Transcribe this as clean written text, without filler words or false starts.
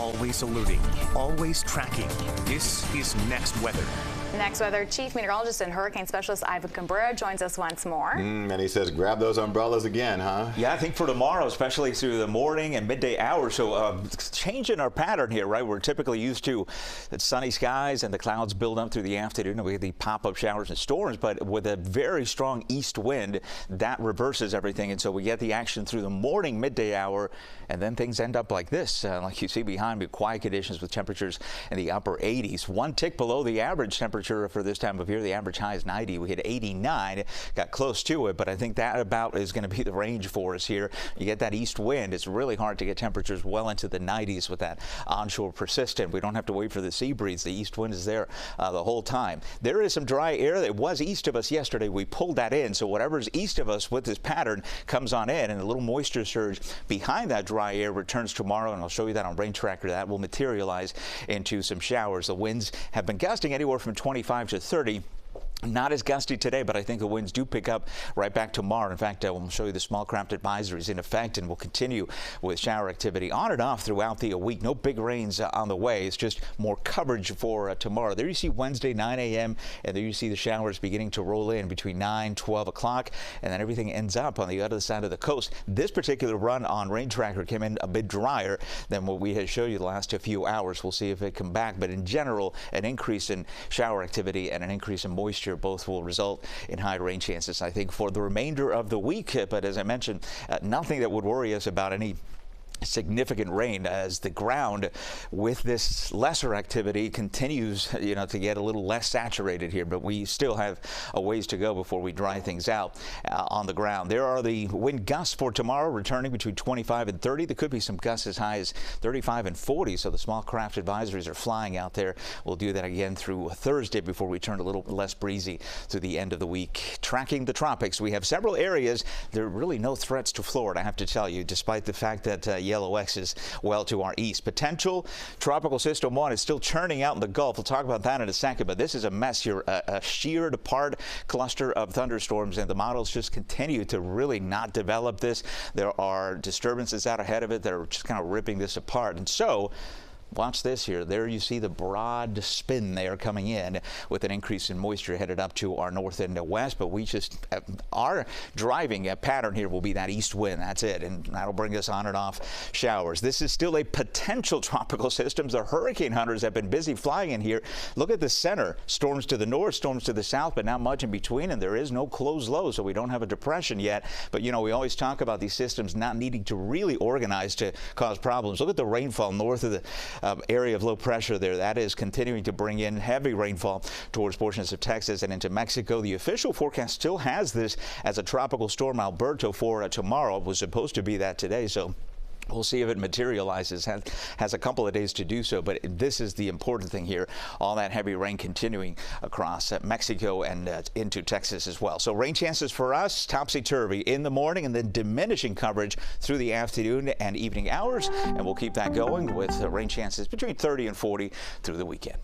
Always alerting, always tracking. This is Next Weather. Next Weather, Chief Meteorologist and Hurricane Specialist Ivan Cabrera joins us once more. And he says, grab those umbrellas again, huh? Yeah, I think for tomorrow, especially through the morning and midday hours. So change in our pattern here, right? We're typically used to sunny skies and the clouds build up through the afternoon and we get the pop-up showers and storms. But with a very strong east wind, that reverses everything. And so we get the action through the morning, midday hour, and then things end up like this. Like you see behind me, quiet conditions with temperatures in the upper 80s. One tick below the average temperature for this time of year. The average high is 90. We hit 89, got close to it, but I think that about is going to be the range for us here. You get that east wind. It's really hard to get temperatures well into the 90s with that onshore persistent. We don't have to wait for the sea breeze. The east wind is there the whole time. There is some dry air that was east of us yesterday. We pulled that in, so whatever's east of us with this pattern comes on in, and a little moisture surge behind that dry air returns tomorrow, and I'll show you that on Rain Tracker. That will materialize into some showers. The winds have been gusting anywhere from 25 to 30. Not as gusty today, but I think the winds do pick up right back tomorrow. In fact, we'll show you the small craft advisories in effect, and we'll continue with shower activity on and off throughout the week. No big rains on the way. It's just more coverage for tomorrow. There you see Wednesday, 9 a.m., and there you see the showers beginning to roll in between 9, 12 o'clock, and then everything ends up on the other side of the coast. This particular run on Rain Tracker came in a bit drier than what we had showed you the last few hours. We'll see if it come back, but in general, an increase in shower activity and an increase in moisture both will result in high rain chances, I think, for the remainder of the week. But as I mentioned, nothing that would worry us about any significant rain, as the ground with this lesser activity continues, to get a little less saturated here. But we still have a ways to go before we dry things out on the ground. There are the wind gusts for tomorrow, returning between 25 and 30. There could be some gusts as high as 35 and 40. So the small craft advisories are flying out there. We'll do that again through Thursday before we turn a little less breezy through the end of the week. Tracking the tropics, we have several areas. There are really no threats to Florida, I have to tell you, despite the fact that Yellow X is well to our east. Potential tropical system 1 is still churning out in the Gulf. We'll talk about that in a second, but this is a mess here, a sheared apart cluster of thunderstorms, and the models just continue to really not develop this. There are disturbances out ahead of it that are just kind of ripping this apart. And so watch this here. There you see the broad spin there coming in with an increase in moisture headed up to our north and west. But we just, our driving pattern here will be that east wind. That's it. And that'll bring us on and off showers. This is still a potential tropical system. The hurricane hunters have been busy flying in here. Look at the center. Storms to the north, storms to the south, but not much in between. And there is no closed low, so we don't have a depression yet. But, we always talk about these systems not needing to really organize to cause problems. Look at the rainfall north of the area of low pressure there. That is continuing to bring in heavy rainfall towards portions of Texas and into Mexico. The official forecast still has this as a tropical storm Alberto for tomorrow. It was supposed to be that today, so we'll see if it materializes. Has a couple of days to do so, but this is the important thing here. All that heavy rain continuing across Mexico and into Texas as well. So rain chances for us, topsy-turvy in the morning and then diminishing coverage through the afternoon and evening hours. And we'll keep that going with rain chances between 30 and 40 through the weekend.